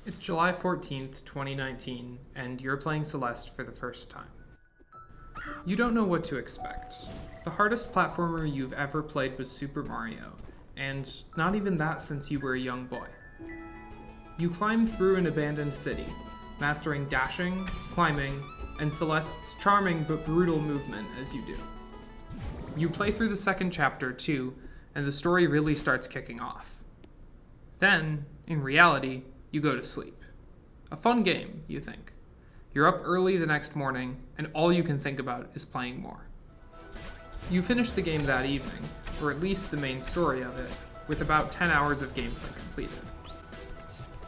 It's July 14th, 2019, and you're playing Celeste for the first time. You don't know what to expect. The hardest platformer you've ever played was Super Mario, and not even that since you were a young boy. You climb through an abandoned city, mastering dashing, climbing, and Celeste's charming but brutal movement as you do. You play through the second chapter, too, and the story really starts kicking off. Then, in reality, you go to sleep. A fun game, you think. You're up early the next morning, and all you can think about is playing more. You finish the game that evening, or at least the main story of it, with about 10 hours of gameplay completed.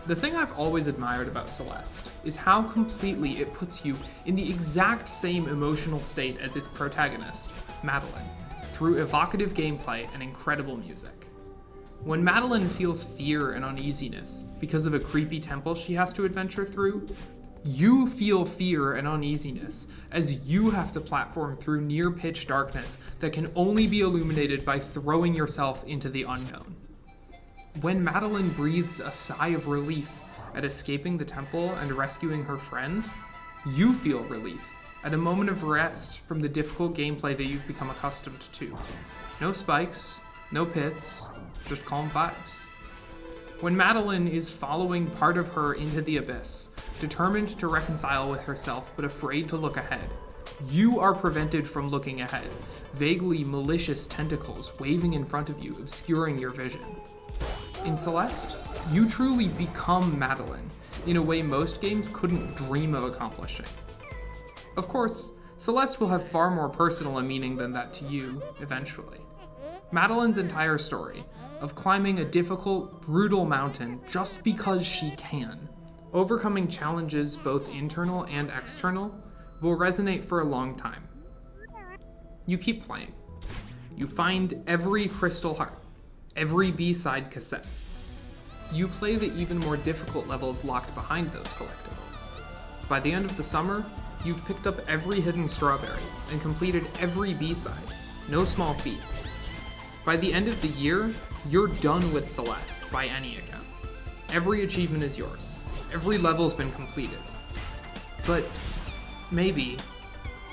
The thing I've always admired about Celeste is how completely it puts you in the exact same emotional state as its protagonist, Madeline, through evocative gameplay and incredible music. When Madeline feels fear and uneasiness because of a creepy temple she has to adventure through, you feel fear and uneasiness as you have to platform through near pitch darkness that can only be illuminated by throwing yourself into the unknown. When Madeline breathes a sigh of relief at escaping the temple and rescuing her friend, you feel relief at a moment of rest from the difficult gameplay that you've become accustomed to. No spikes, no pits, just calm vibes. When Madeline is following part of her into the abyss, determined to reconcile with herself but afraid to look ahead, you are prevented from looking ahead, vaguely malicious tentacles waving in front of you, obscuring your vision. In Celeste, you truly become Madeline in a way most games couldn't dream of accomplishing. Of course, Celeste will have far more personal a meaning than that to you, eventually. Madeline's entire story, of climbing a difficult, brutal mountain just because she can, overcoming challenges both internal and external, will resonate for a long time. You keep playing. You find every crystal heart, every B-side cassette. You play the even more difficult levels locked behind those collectibles. By the end of the summer, you've picked up every hidden strawberry and completed every B-side, no small feat. By the end of the year, you're done with Celeste by any account. Every achievement is yours. Every level's been completed. But maybe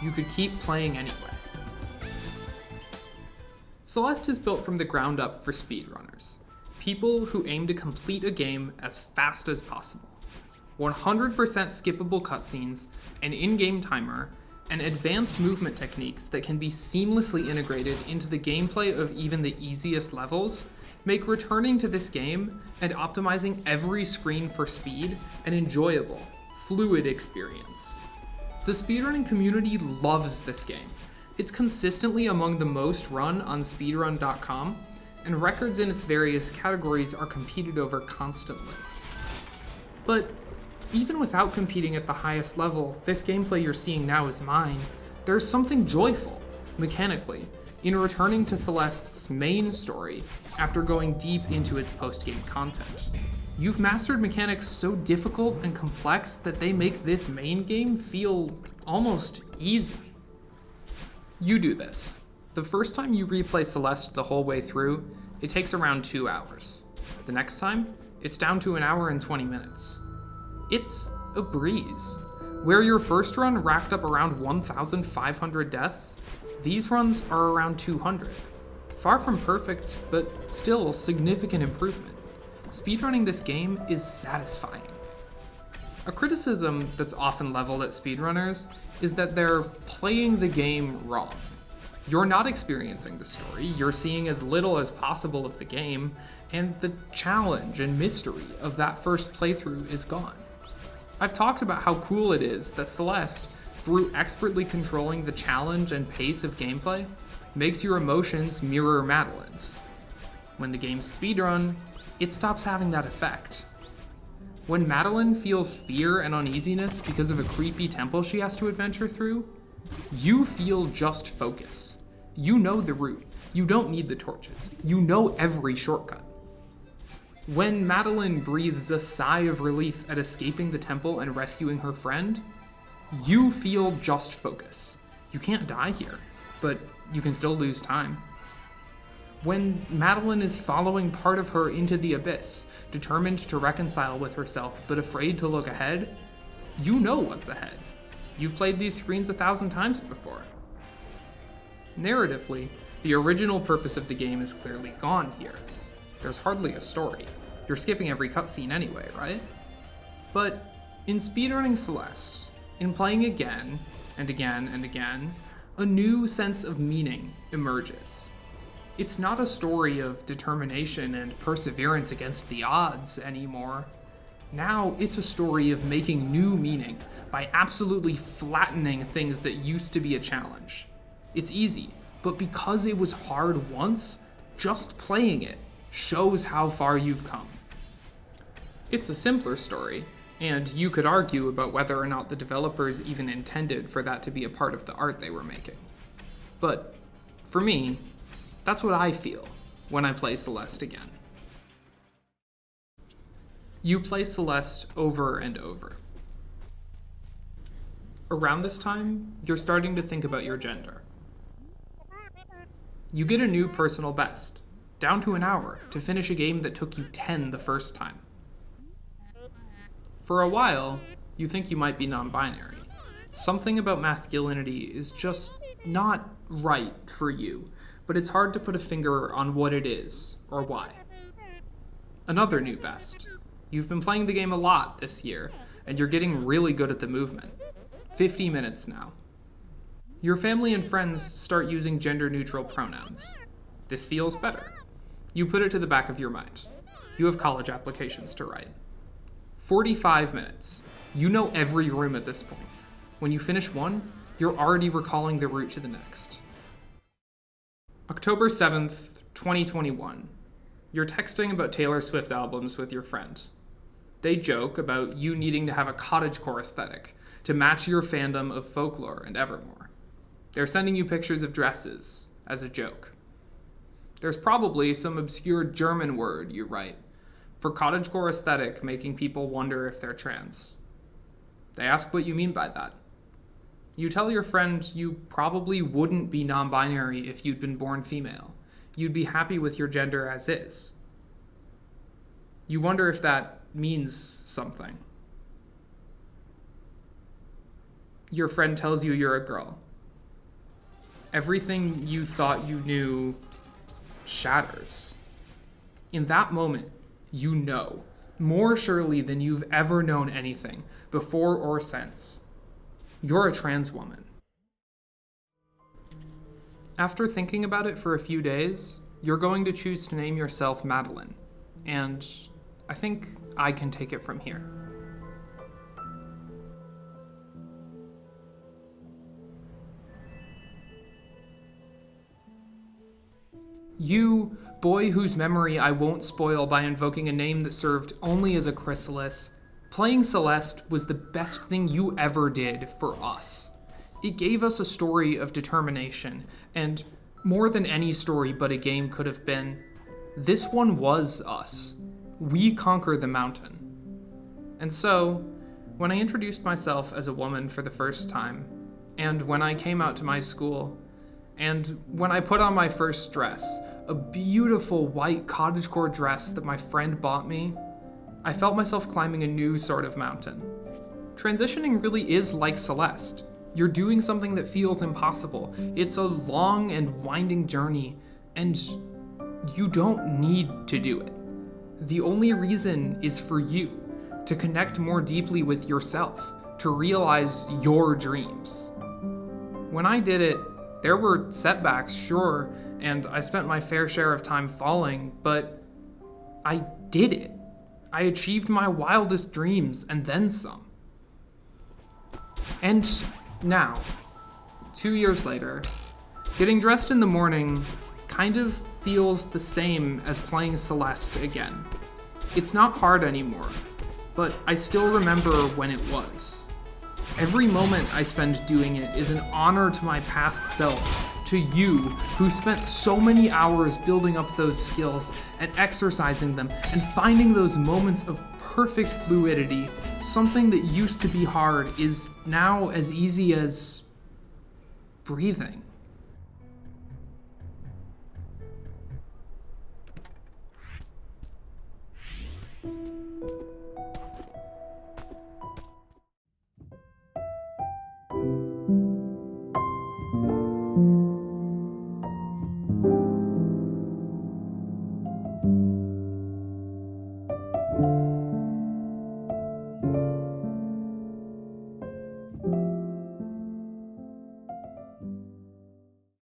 you could keep playing anyway. Celeste is built from the ground up for speedrunners, people who aim to complete a game as fast as possible. 100% skippable cutscenes, an in-game timer, and advanced movement techniques that can be seamlessly integrated into the gameplay of even the easiest levels make returning to this game and optimizing every screen for speed an enjoyable, fluid experience. The speedrunning community loves this game. It's consistently among the most run on speedrun.com, and records in its various categories are competed over constantly. But even without competing at the highest level, this gameplay you're seeing now is mine. There's something joyful, mechanically, in returning to Celeste's main story after going deep into its post-game content. You've mastered mechanics so difficult and complex that they make this main game feel almost easy. You do this. The first time you replay Celeste the whole way through, it takes around 2 hours. The next time, it's down to 1 hour and 20 minutes. It's a breeze. Where your first run racked up around 1,500 deaths, these runs are around 200. Far from perfect, but still significant improvement. Speedrunning this game is satisfying. A criticism that's often leveled at speedrunners is that they're playing the game wrong. You're not experiencing the story, you're seeing as little as possible of the game, and the challenge and mystery of that first playthrough is gone. I've talked about how cool it is that Celeste, through expertly controlling the challenge and pace of gameplay, makes your emotions mirror Madeline's. When the game's speedrun, it stops having that effect. When Madeline feels fear and uneasiness because of a creepy temple she has to adventure through, you feel just focus. You know the route. You don't need the torches. You know every shortcut. When Madeline breathes a sigh of relief at escaping the temple and rescuing her friend, you feel just focus. You can't die here, but you can still lose time. When Madeline is following part of her into the abyss, determined to reconcile with herself but afraid to look ahead, you know what's ahead. You've played these screens 1,000 times before. Narratively, the original purpose of the game is clearly gone here. There's hardly a story. You're skipping every cutscene anyway, right? But in speedrunning Celeste, in playing again and again and again, a new sense of meaning emerges. It's not a story of determination and perseverance against the odds anymore. Now it's a story of making new meaning by absolutely flattening things that used to be a challenge. It's easy, but because it was hard once, just playing it shows how far you've come. It's a simpler story, and you could argue about whether or not the developers even intended for that to be a part of the art they were making. But for me, that's what I feel when I play Celeste again. You play Celeste over and over. Around this time, you're starting to think about your gender. You get a new personal best, down to an hour, to finish a game that took you 10 the first time. For a while, you think you might be non-binary. Something about masculinity is just not right for you, but it's hard to put a finger on what it is, or why. Another new best. You've been playing the game a lot this year, and you're getting really good at the movement. 50 minutes now. Your family and friends start using gender-neutral pronouns. This feels better. You put it to the back of your mind. You have college applications to write. 45 minutes. You know every room at this point. When you finish one, you're already recalling the route to the next. October 7th, 2021. You're texting about Taylor Swift albums with your friend. They joke about you needing to have a cottagecore aesthetic to match your fandom of folklore and Evermore. They're sending you pictures of dresses as a joke. There's probably some obscure German word you write for cottagecore aesthetic, making people wonder if they're trans. They ask what you mean by that. You tell your friend you probably wouldn't be non-binary if you'd been born female. You'd be happy with your gender as is. You wonder if that means something. Your friend tells you you're a girl. Everything you thought you knew shatters. In that moment, you know, more surely than you've ever known anything, before or since, you're a trans woman. After thinking about it for a few days, you're going to choose to name yourself Madeline, and I think I can take it from here. You, boy whose memory I won't spoil by invoking a name that served only as a chrysalis, playing Celeste was the best thing you ever did for us. It gave us a story of determination, and more than any story but a game could have been, this one was us. We conquer the mountain. And so, when I introduced myself as a woman for the first time, and when I came out to my school, and when I put on my first dress, a beautiful white cottagecore dress that my friend bought me, I felt myself climbing a new sort of mountain. Transitioning really is like Celeste. You're doing something that feels impossible. It's a long and winding journey, and you don't need to do it. The only reason is for you, to connect more deeply with yourself, to realize your dreams. When I did it, there were setbacks, sure, and I spent my fair share of time falling, but I did it. I achieved my wildest dreams, and then some. And now, 2 years later, getting dressed in the morning kind of feels the same as playing Celeste again. It's not hard anymore, but I still remember when it was. Every moment I spend doing it is an honor to my past self, to you, who spent so many hours building up those skills and exercising them and finding those moments of perfect fluidity. Something that used to be hard is now as easy as breathing. you.